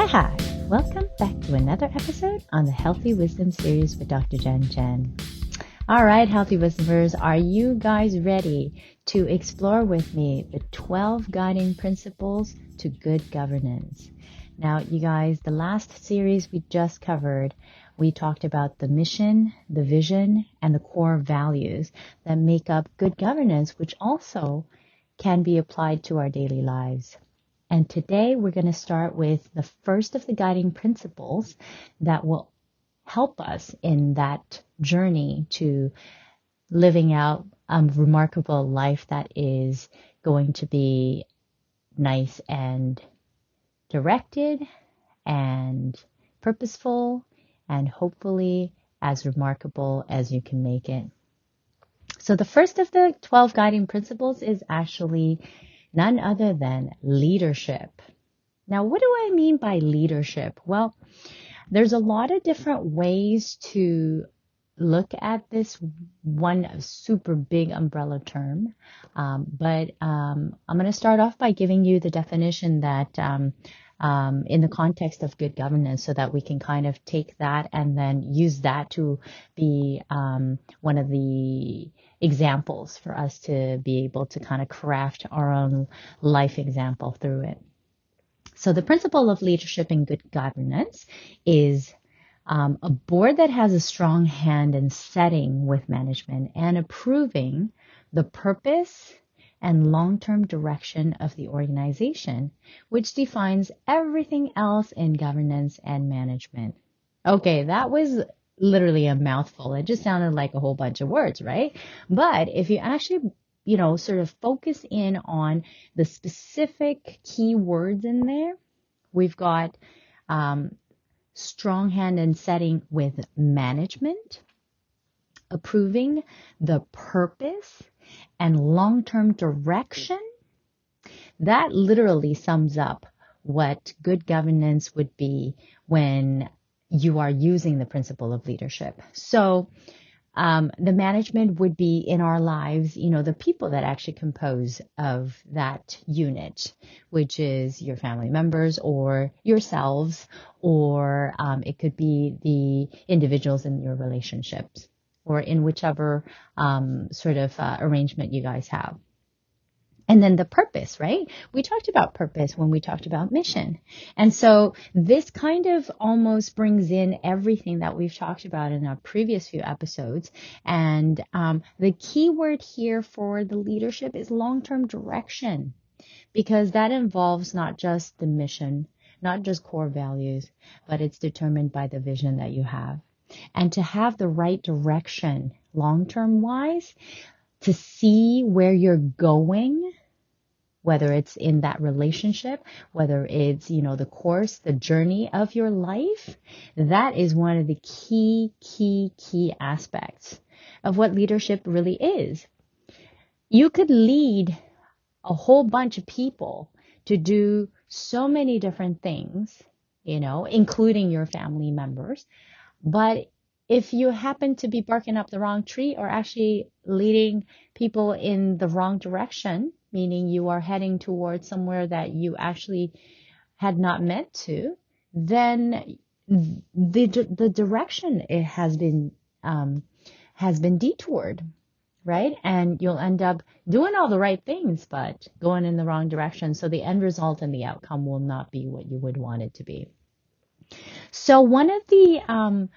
Hi. Welcome back to another episode on the Healthy Wisdom series with Dr. Jen. All right, Healthy Wisdomers, are you guys ready to explore with me the 12 guiding principles to good governance? Now, you guys, the last series we just covered, we talked about the mission, the vision, and the core values that make up good governance, which also can be applied to our daily lives. And today we're going to start with the first of the guiding principles that will help us in that journey to living out a remarkable life that is going to be nice and directed and purposeful and hopefully as remarkable as you can make it. So the first of the 12 guiding principles is actually none other than leadership. Now, what do I mean by leadership? Well, there's a lot of different ways to look at this one super big umbrella term, but I'm going to start off by giving you the definition that in the context of good governance so that we can kind of take that and then use that to be one of the examples for us to be able to kind of craft our own life example through it. So the principle of leadership in good governance is a board that has a strong hand in setting with management and approving the purpose and long-term direction of the organization, which defines everything else in governance and management. Okay, that was literally a mouthful. It just sounded like a whole bunch of words, right? But if you actually, sort of focus in on the specific key words in there, we've got strong hand in setting with management, approving the purpose and long-term direction. That literally sums up what good governance would be when you are using the principle of leadership. So the management would be in our lives, the people that actually compose of that unit, which is your family members or yourselves, or it could be the individuals in your relationships or in whichever sort of arrangement you guys have. And then the purpose, right? We talked about purpose when we talked about mission. And so this kind of almost brings in everything that we've talked about in our previous few episodes. And the key word here for the leadership is long-term direction, because that involves not just the mission, not just core values, but it's determined by the vision that you have. And to have the right direction long-term wise, to see where you're going, whether it's in that relationship, whether it's, the course, the journey of your life, that is one of the key aspects of what leadership really is. You could lead a whole bunch of people to do so many different things, including your family members. But if you happen to be barking up the wrong tree or actually leading people in the wrong direction, meaning you are heading towards somewhere that you actually had not meant to, then the direction it has been detoured, right? And you'll end up doing all the right things, but going in the wrong direction. So the end result and the outcome will not be what you would want it to be. So one of the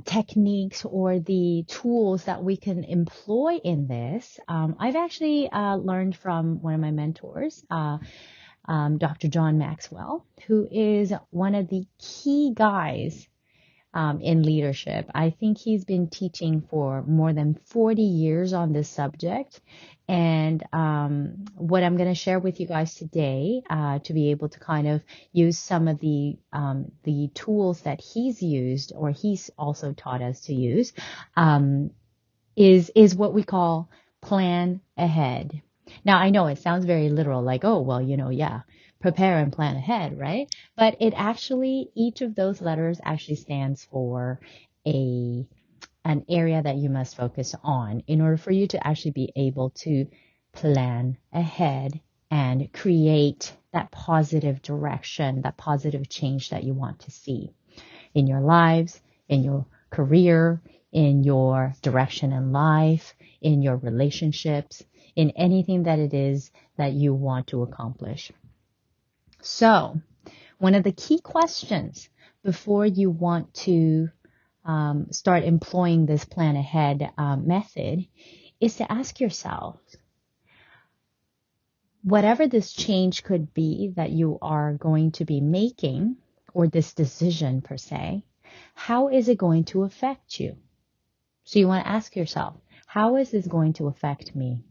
techniques or the tools that we can employ in this, I've actually learned from one of my mentors, Dr. John Maxwell, who is one of the key guys in leadership. I think he's been teaching for more than 40 years on this subject. And what I'm going to share with you guys today to be able to kind of use some of the tools that he's used or he's also taught us to use is what we call plan ahead. Now, I know it sounds very literal, like, oh, well, prepare and plan ahead, right? But it actually, each of those letters actually stands for an area that you must focus on in order for you to actually be able to plan ahead and create that positive direction, that positive change that you want to see in your lives, in your career, in your direction in life, in your relationships, in anything that it is that you want to accomplish. So, one of the key questions before you want to start employing this plan ahead method is to ask yourself, whatever this change could be that you are going to be making, or this decision per se, how is it going to affect you? So you want to ask yourself, how is this going to affect me?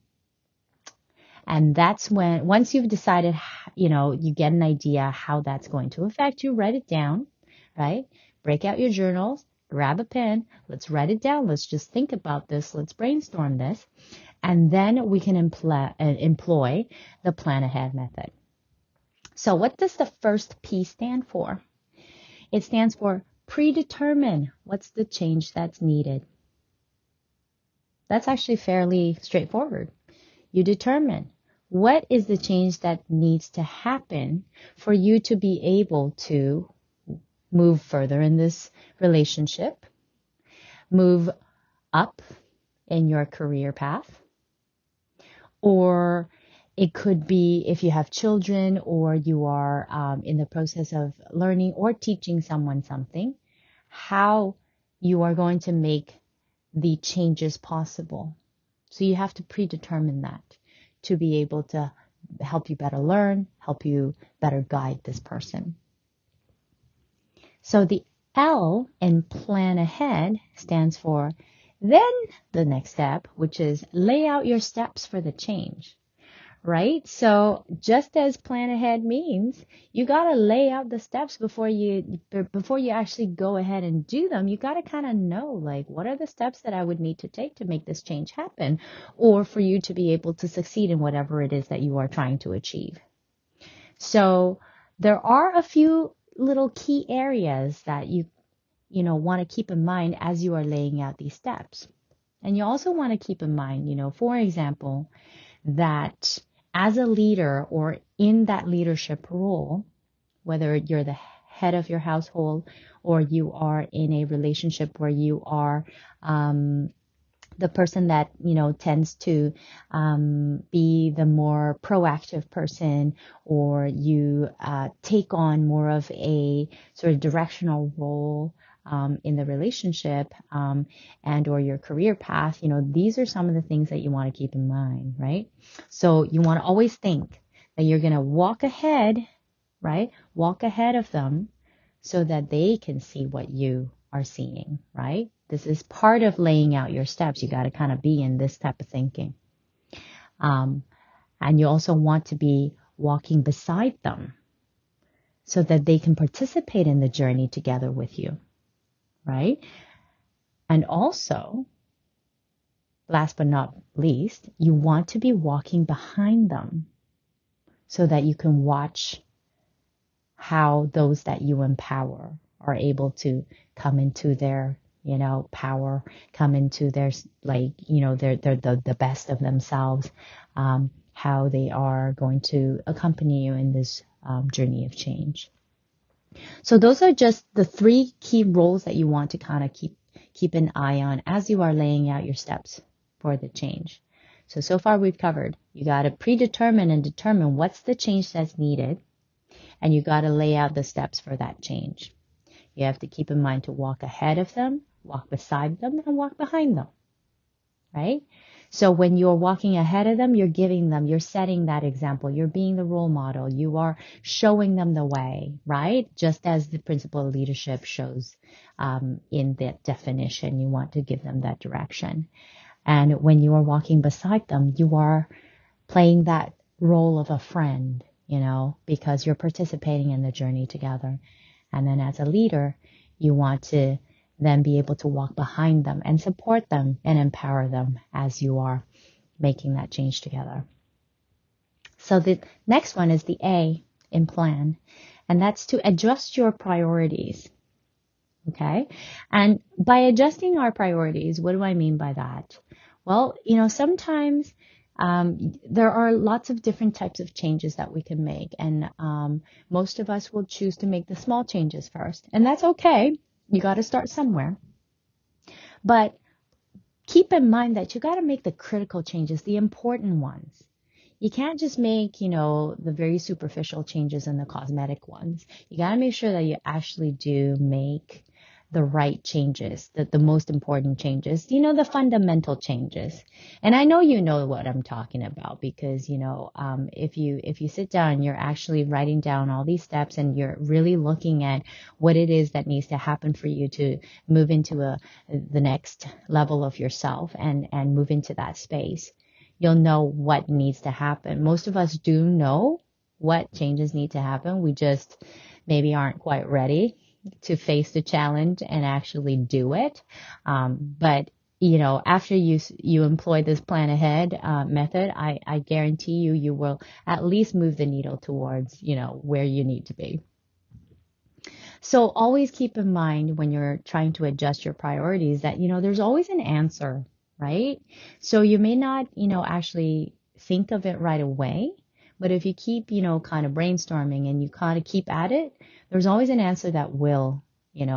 And that's when, once you've decided, you get an idea how that's going to affect you, write it down, right? Break out your journals, grab a pen, let's write it down. Let's just think about this. Let's brainstorm this. And then we can employ the plan ahead method. So what does the first P stand for? It stands for predetermine. What's the change that's needed? That's actually fairly straightforward. You determine what is the change that needs to happen for you to be able to move further in this relationship, move up in your career path, or it could be if you have children or you are in the process of learning or teaching someone something, how you are going to make the changes possible. So you have to predetermine that to be able to help you better learn, help you better guide this person. So the L in plan ahead stands for then the next step, which is lay out your steps for the change, right? So just as plan ahead means, you got to lay out the steps before you actually go ahead and do them. You got to kind of know, like, what are the steps that I would need to take to make this change happen, or for you to be able to succeed in whatever it is that you are trying to achieve. So there are a few little key areas that you want to keep in mind as you are laying out these steps. And you also want to keep in mind, for example, that as a leader or in that leadership role, whether you're the head of your household or you are in a relationship where you are the person that, tends to be the more proactive person, or you take on more of a sort of directional role in the relationship and or your career path, these are some of the things that you want to keep in mind, right? So you want to always think that you're going to walk ahead, right? Walk ahead of them so that they can see what you are seeing, right? This is part of laying out your steps. You got to kind of be in this type of thinking. And you also want to be walking beside them so that they can participate in the journey together with you, right? And also, last but not least, you want to be walking behind them so that you can watch how those that you empower are able to come into their power, come into their, they're the best of themselves, how they are going to accompany you in this journey of change. So those are just the three key roles that you want to kind of keep an eye on as you are laying out your steps for the change. So far we've covered, you got to predetermine and determine what's the change that's needed, and you got to lay out the steps for that change. You have to keep in mind to walk ahead of them, walk beside them, and walk behind them, right? So when you're walking ahead of them, you're setting that example. You're being the role model. You are showing them the way, right? Just as the principle of leadership shows in that definition, you want to give them that direction. And when you are walking beside them, you are playing that role of a friend, because you're participating in the journey together. And then as a leader, you want to then be able to walk behind them and support them and empower them as you are making that change together. So the next one is the A in plan, and that's to adjust your priorities. Okay. And by adjusting our priorities, what do I mean by that? Well, sometimes there are lots of different types of changes that we can make. And most of us will choose to make the small changes first. And that's okay. You got to start somewhere. But keep in mind that you got to make the critical changes, the important ones. You can't just make, the very superficial changes and the cosmetic ones. You got to make sure that you actually do make the right changes, the most important changes, the fundamental changes. And I know you know what I'm talking about because, if you sit down, you're actually writing down all these steps and you're really looking at what it is that needs to happen for you to move into the next level of yourself and move into that space. You'll know what needs to happen. Most of us do know what changes need to happen. We just maybe aren't quite ready to face the challenge and actually do it. But after you employ this plan ahead method, I guarantee you will at least move the needle towards, where you need to be. So always keep in mind when you're trying to adjust your priorities that, there's always an answer, right? So you may not, actually think of it right away, but if you keep, kind of brainstorming and you kind of keep at it, there's always an answer that will,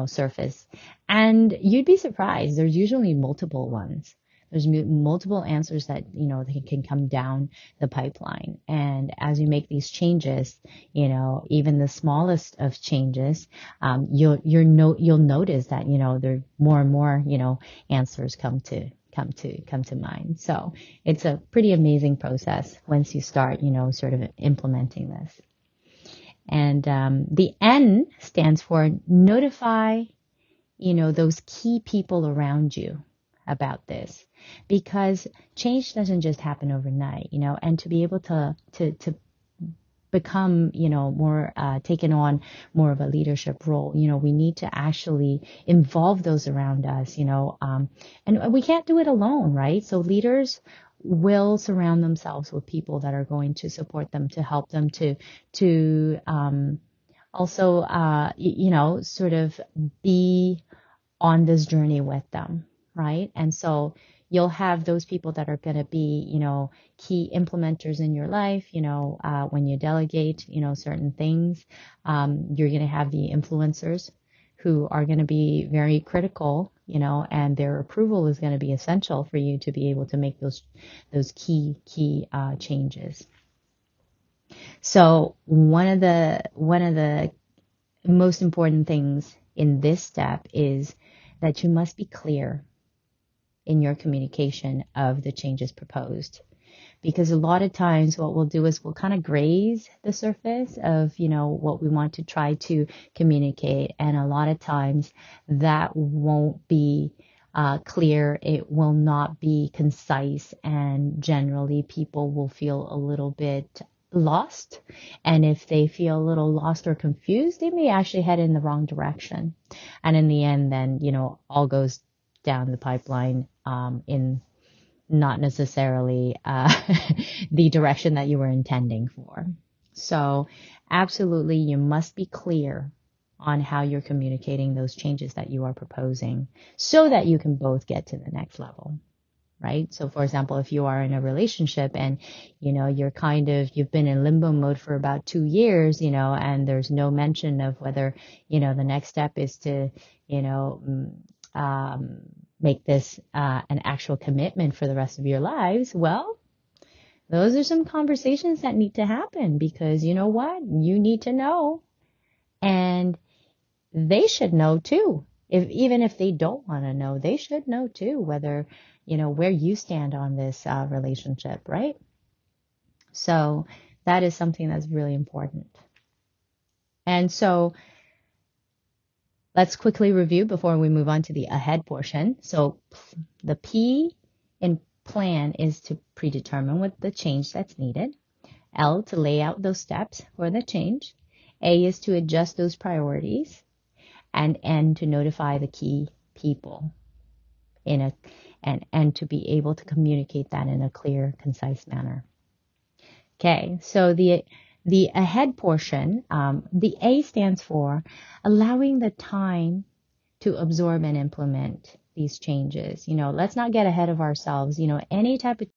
surface. And you'd be surprised. There's usually multiple ones. There's multiple answers that, they can come down the pipeline. And as you make these changes, even the smallest of changes, you'll notice that, there more and more, answers come to mind. So it's a pretty amazing process once you start, sort of implementing this. And the N stands for notify, those key people around you about this, because change doesn't just happen overnight, and to be able to become, more, taken on more of a leadership role, we need to actually involve those around us, and we can't do it alone, right? So leaders will surround themselves with people that are going to support them, to help them to also, sort of be on this journey with them, right? And so you'll have those people that are going to be, key implementers in your life, when you delegate, certain things. You're going to have the influencers who are going to be very critical, and their approval is going to be essential for you to be able to make those key changes. So one of the most important things in this step is that you must be clear in your communication of the changes proposed. Because a lot of times what we'll do is we'll kind of graze the surface of, what we want to try to communicate. And a lot of times that won't be clear. It will not be concise. And generally people will feel a little bit lost. And if they feel a little lost or confused, they may actually head in the wrong direction. And in the end, then, all goes down the pipeline in not necessarily the direction that you were intending for. So absolutely, you must be clear on how you're communicating those changes that you are proposing so that you can both get to the next level, right? So for example, if you are in a relationship and, you've been in limbo mode for about 2 years, and there's no mention of whether, the next step is to, make this an actual commitment for the rest of your lives, well, those are some conversations that need to happen because you know what? You need to know. And they should know too. Even if they don't want to know, they should know too whether, where you stand on this relationship, right? So that is something that's really important. And so let's quickly review before we move on to the ahead portion. So the P in plan is to predetermine what the change that's needed. L, to lay out those steps for the change. A is to adjust those priorities. And N, to notify the key people and to be able to communicate that in a clear, concise manner. Okay, so the ahead portion, the A stands for allowing the time to absorb and implement these changes. Let's not get ahead of ourselves. Any type of